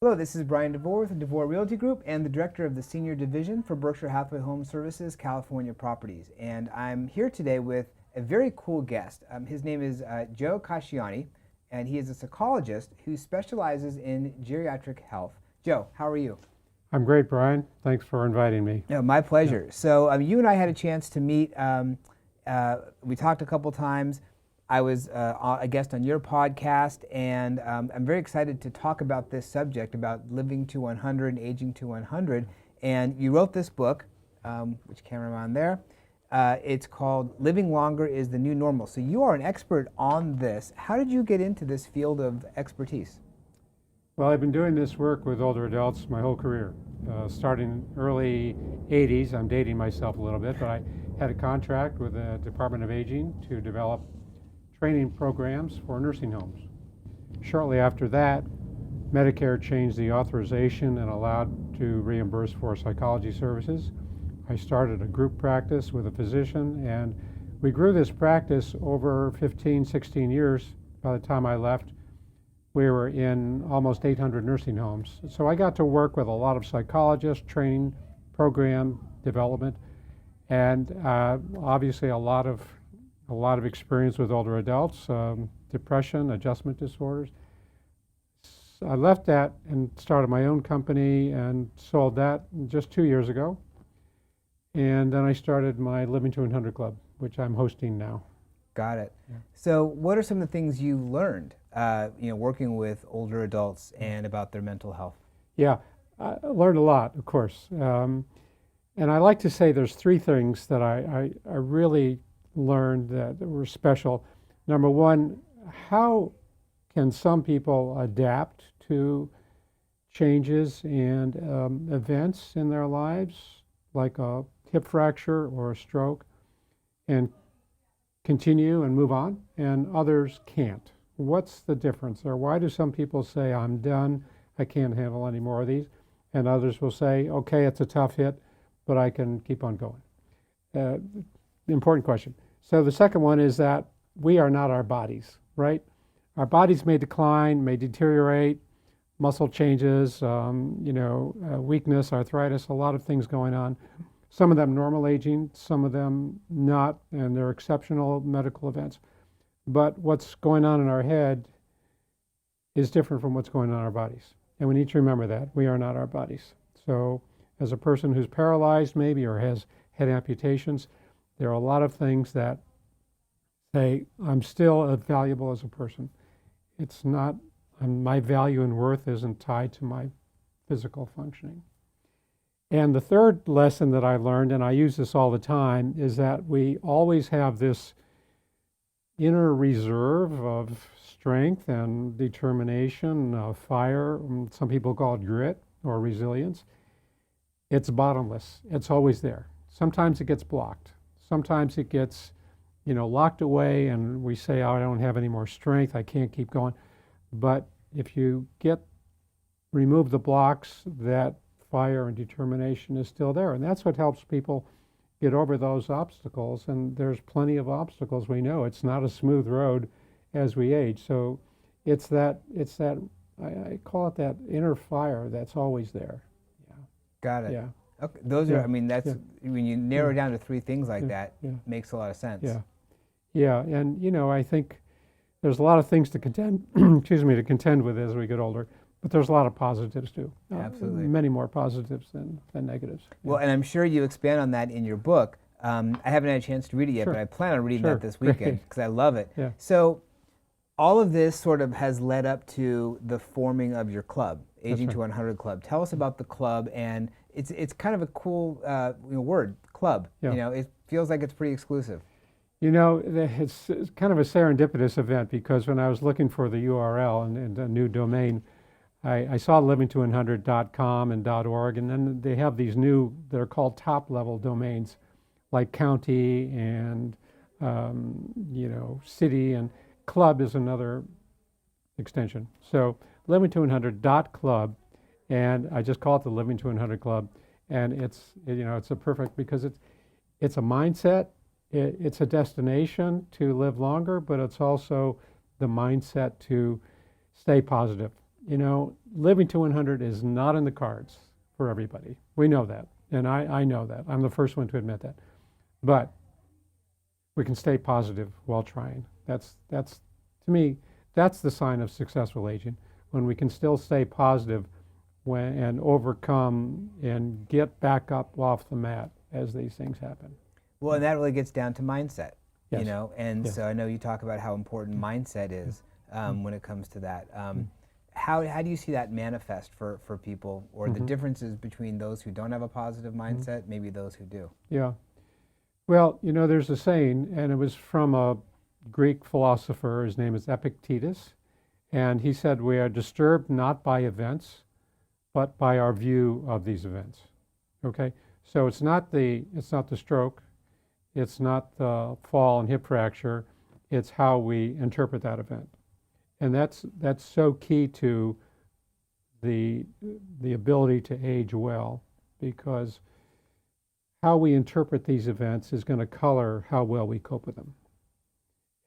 Hello, this is Bryan Devore with the Devore Realty Group and the Director of the Senior Division for Berkshire Hathaway HomeServices, California Properties. And I'm here today with a very cool guest. His name is Joe Casciani, and he is a psychologist who specializes in geriatric health. Joe, how are you? I'm great, Brian. Thanks for inviting me. No, my pleasure. Yeah. So you and I had a chance to meet. We talked a couple times. I was a guest on your podcast, and I'm very excited to talk about this subject, about living to 100 and aging to 100. And you wrote this book, which camera on there. It's called Living Longer is the New Normal. So you are an expert on this. How did you get into this field of expertise? Well, I've been doing this work with older adults my whole career. Starting early 80s, I'm dating myself a little bit, but I had a contract with the Department of Aging to develop training programs for nursing homes. Shortly after that, Medicare changed the authorization and allowed to reimburse for psychology services. I started a group practice with a physician, and we grew this practice over 15, 16 years. By the time I left, we were in almost 800 nursing homes. So I got to work with a lot of psychologists, training, program development, and obviously a lot of experience with older adults, depression, adjustment disorders. I left that and started my own company and sold that just 2 years ago. And then I started my Living to 100 Club, which I'm hosting now. Got it. Yeah. So what are some of the things you learned, working with older adults and about their mental health? Yeah, I learned a lot, of course. And I like to say there's three things that I really learned that were special. Number one, how can some people adapt to changes and events in their lives, like a hip fracture or a stroke, and continue and move on, and others can't? What's the difference there? Why do some people say, I'm done, I can't handle any more of these, and others will say, okay, it's a tough hit, but I can keep on going? The important question. So the second one is that we are not our bodies, right? Our bodies may decline, may deteriorate, muscle changes, weakness, arthritis, a lot of things going on. Some of them normal aging, some of them not, and they're exceptional medical events. But what's going on in our head is different from what's going on in our bodies. And we need to remember that. We are not our bodies. So as a person who's paralyzed maybe or has head amputations, there are a lot of things that say, I'm still valuable as a person. It's not, my value and worth isn't tied to my physical functioning. And the third lesson that I learned, and I use this all the time, is that we always have this inner reserve of strength and determination, fire. Some people call it grit or resilience. It's bottomless. It's always there. Sometimes it gets blocked. Sometimes it gets, locked away, and we say, oh, I don't have any more strength, I can't keep going. But if you remove the blocks, that fire and determination is still there. And that's what helps people get over those obstacles. And there's plenty of obstacles, we know. It's not a smooth road as we age. So it's that I call it that inner fire that's always there. Yeah. Got it. Yeah. Okay. Those are, that's, when you narrow down to three things like that, makes a lot of sense. Yeah. Yeah. And, I think there's a lot of things to contend, to contend with as we get older, but there's a lot of positives too. Absolutely. Many more positives than negatives. Well, and I'm sure you expand on that in your book. I haven't had a chance to read it yet, but I plan on reading that this weekend because I love it. Yeah. So all of this sort of has led up to the forming of your club, Aging to 100 Club. Tell us about the club, and it's kind of a cool word, club. Yeah. It feels like it's pretty exclusive. It's kind of a serendipitous event, because when I was looking for the URL and a new domain, I saw livingto100.com and .org, and then they have these new, they're called top-level domains, like county and city, and club is another extension. So livingto100.club, and I just call it the Living to 100 Club, and it's a perfect, because it's a mindset, it's a destination to live longer, but it's also the mindset to stay positive. living to 100 is not in the cards for everybody. We know that, and I know that. I'm the first one to admit that. But we can stay positive while trying. That's to me, that's the sign of successful aging, when we can still stay positive and overcome and get back up off the mat as these things happen. Well, and that really gets down to mindset, Yes. And Yes. so I know you talk about how important mindset is when it comes to that. How do you see that manifest for people, or the differences between those who don't have a positive mindset, maybe those who do? Yeah. Well, there's a saying, and it was from a Greek philosopher. His name is Epictetus, and he said, "We are disturbed not by events, but by our view of these events." Okay, so it's not the stroke, it's not the fall and hip fracture, it's how we interpret that event, and that's so key to the ability to age well, because how we interpret these events is going to color how well we cope with them.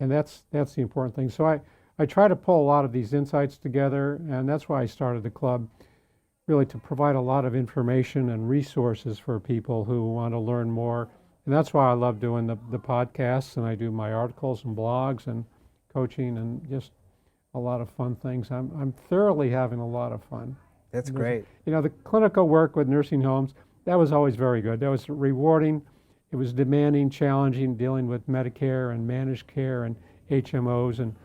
And that's the important thing. So I try to pull a lot of these insights together, and that's why I started the club, really to provide a lot of information and resources for people who want to learn more. And that's why I love doing the podcasts, and I do my articles and blogs and coaching and just a lot of fun things. I'm thoroughly having a lot of fun. That's great. The clinical work with nursing homes, that was always very good. That was rewarding. It was demanding, challenging, dealing with Medicare and managed care and HMOs and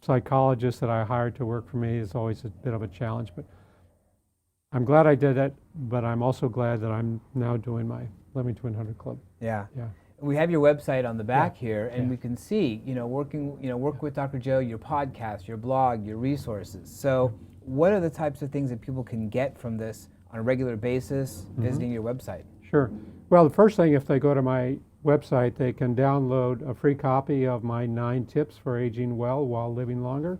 psychologists that I hired to work for me is always a bit of a challenge. But I'm glad I did it, but I'm also glad that I'm now doing my Living to 100 Club. Yeah. Yeah. We have your website on the back here, and Yeah. we can see, work with Dr. Joe, your podcast, your blog, your resources. So what are the types of things that people can get from this on a regular basis, visiting your website? Sure. Well, the first thing, if they go to my website, they can download a free copy of my 9 tips for aging well while living longer.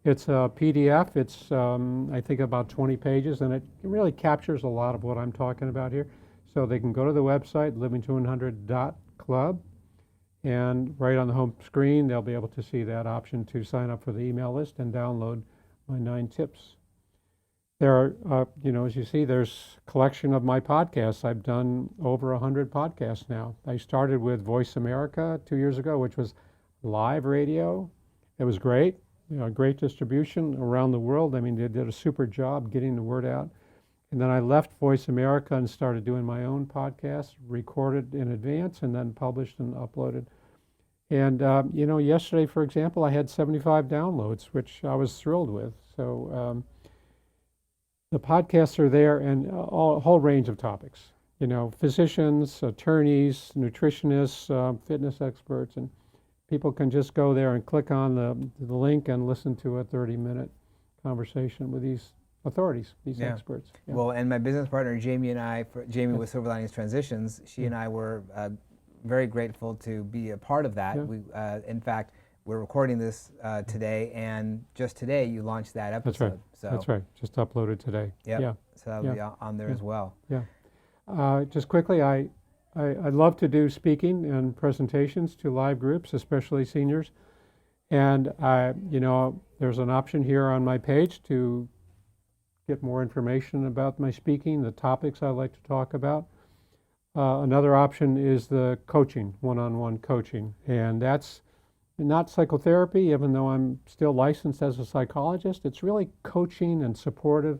It's a PDF. It's, I think, about 20 pages, and it really captures a lot of what I'm talking about here. So they can go to the website, livingto100.club, and right on the home screen, they'll be able to see that option to sign up for the email list and download my 9 tips. There are, as you see, there's a collection of my podcasts. I've done over 100 podcasts now. I started with Voice America 2 years ago, which was live radio. It was great, great distribution around the world. I mean, they did a super job getting the word out. And then I left Voice America and started doing my own podcast, recorded in advance and then published and uploaded. And, yesterday, for example, I had 75 downloads, which I was thrilled with. So the podcasts are there, and a whole range of topics. Physicians, attorneys, nutritionists, fitness experts, and people can just go there and click on the link and listen to a 30-minute conversation with these authorities, these experts. Yeah. Well, and my business partner, Jamie, and I, Jamie with Silver Linings Transitions, she and I were very grateful to be a part of that. Yeah. In fact, we're recording this today, and just today you launched that episode. That's right. So That's right. Just uploaded today. Yep. Yeah. So that'll be on there as well. Yeah. Just quickly, I love to do speaking and presentations to live groups, especially seniors. And there's an option here on my page to get more information about my speaking, the topics I like to talk about. Another option is the coaching, one-on-one coaching. And that's not psychotherapy, even though I'm still licensed as a psychologist. It's really coaching and supportive,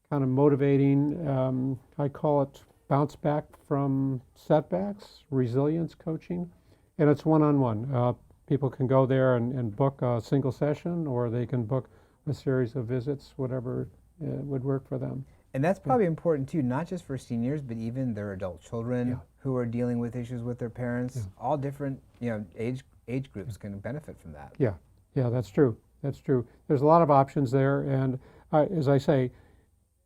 kind of motivating. I call it bounce back from setbacks, resilience coaching. And it's one-on-one. People can go there and book a single session, or they can book a series of visits, whatever would work for them. And that's probably important too, not just for seniors, but even their adult children who are dealing with issues with their parents. All different, age groups can benefit from that. Yeah, that's true. That's true. There's a lot of options there, and as I say,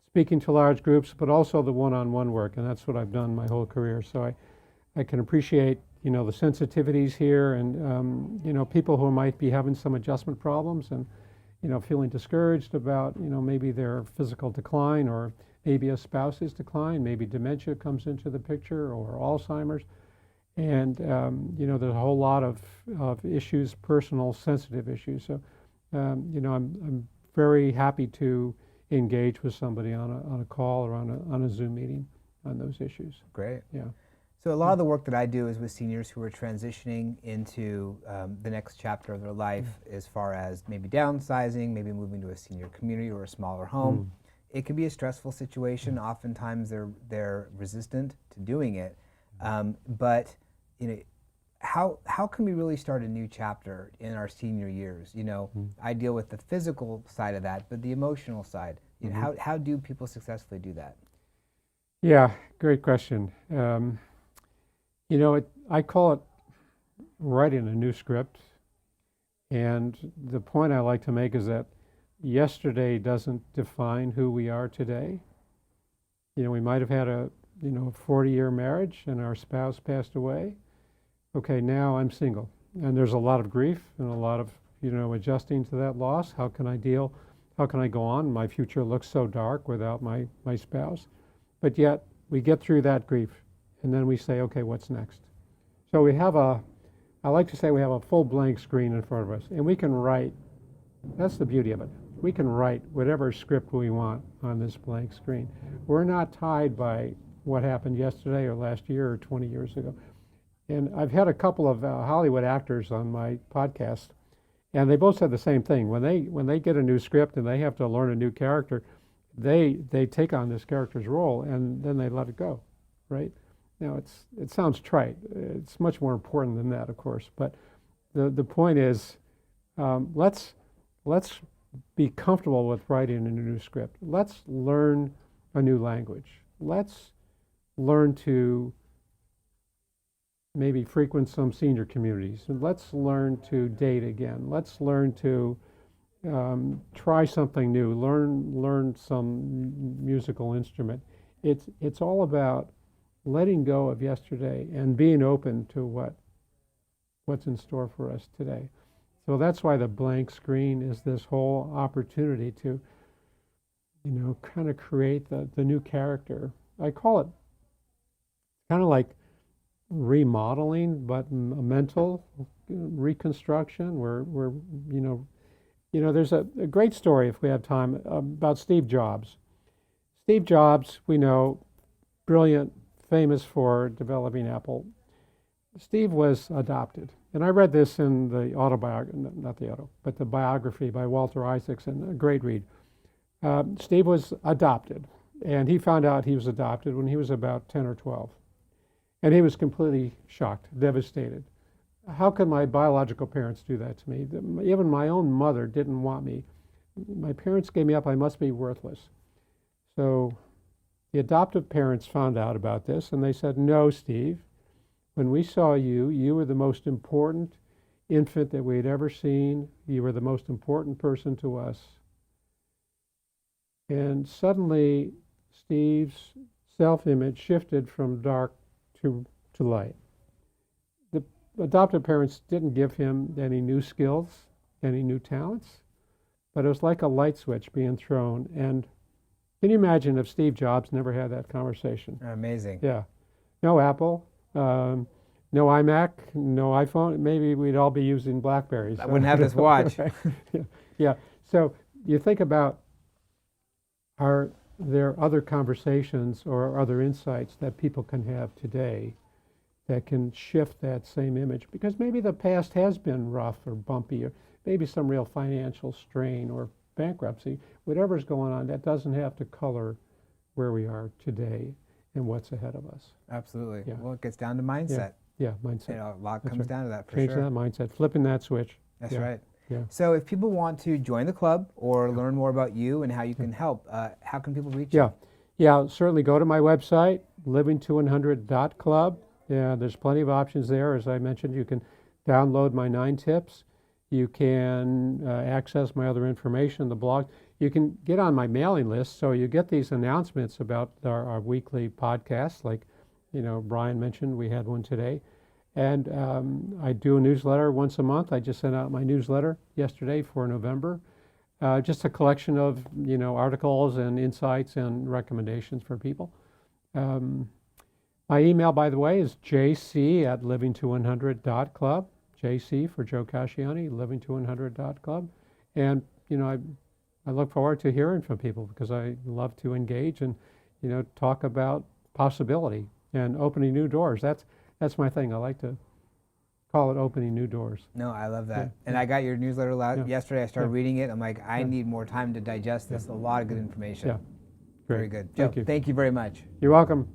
speaking to large groups, but also the one-on-one work, and that's what I've done my whole career. So I can appreciate, the sensitivities here, and people who might be having some adjustment problems and feeling discouraged about, maybe their physical decline, or maybe a spouse's decline, maybe dementia comes into the picture, or Alzheimer's. And, there's a whole lot of issues, personal, sensitive issues. So, I'm very happy to engage with somebody on a call or on a Zoom meeting on those issues. Great. Yeah. So a lot of the work that I do is with seniors who are transitioning into the next chapter of their life, as far as maybe downsizing, maybe moving to a senior community or a smaller home. It can be a stressful situation. Oftentimes they're resistant to doing it. But how can we really start a new chapter in our senior years? I deal with the physical side of that, but the emotional side. How do people successfully do that? Yeah, great question. I call it writing a new script. And the point I like to make is that yesterday doesn't define who we are today. We might have had a 40-year marriage and our spouse passed away. Okay, now I'm single. And there's a lot of grief and a lot of, adjusting to that loss. How can I deal? How can I go on? My future looks so dark without my spouse. But yet we get through that grief and then we say, okay, what's next? So we have I like to say we have a full blank screen in front of us and we can write. That's the beauty of it. We can write whatever script we want on this blank screen. We're not tied by what happened yesterday or last year or 20 years ago. And I've had a couple of Hollywood actors on my podcast, and they both said the same thing. When they get a new script and they have to learn a new character, they take on this character's role and then they let it go, right? Now it sounds trite. It's much more important than that, of course. But the point is, let's be comfortable with writing a new script. Let's learn a new language. Let's learn to maybe frequent some senior communities. And let's learn to date again. Let's learn to try something new. Learn some musical instrument. It's all about letting go of yesterday and being open to what's in store for us today. So that's why the blank screen is this whole opportunity to, kind of create the new character. I call it kind of like remodeling, but a mental reconstruction where there's a great story, if we have time, about Steve Jobs. Steve Jobs, we know, brilliant, famous for developing Apple. Steve was adopted. And I read this in the the biography by Walter Isaacson, a great read. Steve was adopted, and he found out he was adopted when he was about 10 or 12. And he was completely shocked, devastated. How could my biological parents do that to me? Even my own mother didn't want me. My parents gave me up, I must be worthless. So the adoptive parents found out about this, and they said, no, Steve, when we saw you, you were the most important infant that we had ever seen. You were the most important person to us. And suddenly, Steve's self-image shifted from dark to light. The adoptive parents didn't give him any new skills, any new talents, but it was like a light switch being thrown. And can you imagine if Steve Jobs never had that conversation? Amazing. Yeah. No Apple, no iMac, no iPhone. Maybe we'd all be using BlackBerries. I wouldn't have this watch. Yeah. So you think about, are there other conversations or other insights that people can have today that can shift that same image? Because maybe the past has been rough or bumpy, or maybe some real financial strain or bankruptcy. Whatever's going on, that doesn't have to color where we are today and what's ahead of us. Absolutely. Yeah. Well, it gets down to mindset. Yeah, mindset. A lot That's comes right. down to that for Change sure. that mindset, flipping that switch. That's right. Yeah. So if people want to join the club or learn more about you and how you can help, how can people reach you? Yeah, certainly go to my website, livingto100.club. Yeah, there's plenty of options there. As I mentioned, you can download my 9 tips. You can access my other information, the blog. You can get on my mailing list, so you get these announcements about our weekly podcasts. Like, Bryan mentioned, we had one today. And I do a newsletter once a month. I just sent out my newsletter yesterday for November. Just a collection of, articles and insights and recommendations for people. My email, by the way, is jc@livingto100.club. JC for Joe Casciani, livingto100.club. And, I I look forward to hearing from people because I love to engage and, talk about possibility and opening new doors. That's my thing. I like to call it opening new doors. No, I love that. Yeah. And I got your newsletter Yeah. yesterday. I started Yeah. reading it. I'm like, I Yeah. need more time to digest this. A lot of good information. Yeah. Very Great. good. Joe, Thank you. thank you very much. You're welcome.